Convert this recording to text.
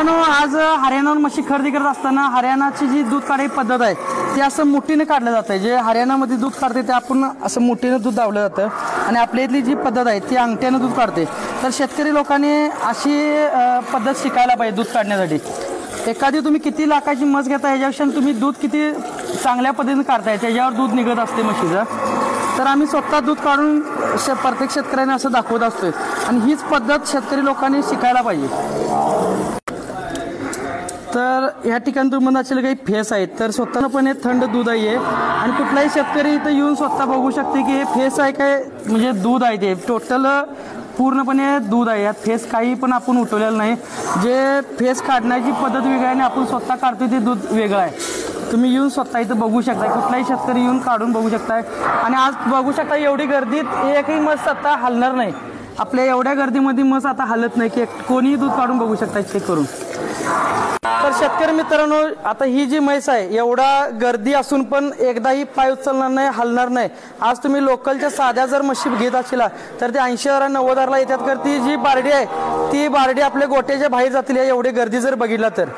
आज हरियाणावर म्हशी खरेदी करत असताना हरियाणाची जी दूध काढायची पद्धत आहे ती असं मुठीने काढलं जातं. जे हरियाणामध्ये दूध काढते ते आपण असं मुठीने दूध दावलं जातं आणि आपल्या इथली जी पद्धत आहे ती अंगठ्यानं दूध काढते. तर शेतकरी लोकांनी अशी पद्धत शिकायला पाहिजे दूध काढण्यासाठी. एखादी तुम्ही किती लाखाची म्हस घेता ह्याच्यापेक्षा तुम्ही दूध किती चांगल्या पद्धतीने काढताय त्याच्यावर दूध निघत असते म्हशीचं. तर आम्ही स्वतः दूध काढून प्रत्येक शेतकऱ्याने असं दाखवत असतोय आणि हीच पद्धत शेतकरी लोकांनी शिकायला पाहिजे. तर ह्या ठिकाणी तुम्ही म्हणता काही फेस आहेत तर स्वतःपणे थंड दूध आहे आणि कुठलाही शेतकरी इथं येऊन स्वतः बघू शकते की हे फेस आहे काय म्हणजे दूध आहे ते टोटल पूर्णपणे दूध आहे. यात फेस काही पण आपण उठवलेलं नाही. जे फेस काढण्याची पद्धत वेगळी आहे आणि आपण स्वतः काढतोय ते दूध वेगळं आहे. तुम्ही येऊन स्वतः इथं बघू शकता. कुठलाही शेतकरी येऊन काढून बघू शकताय आणि आज बघू शकता एवढी गर्दीत एकही म्हस आता हलणार नाही. आपल्या एवढ्या गर्दीमध्ये म्हस आता हलत नाही की कोणीही दूध काढून बघू शकता चेक करून. तर शेतकरी मित्रांनो आता ही जी म्हैस आहे एवढा गर्दी असून पण एकदाही पाय उचलणार नाही हलणार नाही. आज तुम्ही लोकलच्या साध्या जर म्हशी घेत असेल तर ते 80,000 90,000 येतात. तर ती जी बारडी आहे ती बारडी आपल्या गोट्याच्या बाहेर जातील एवढी गर्दी जर बघितला तर.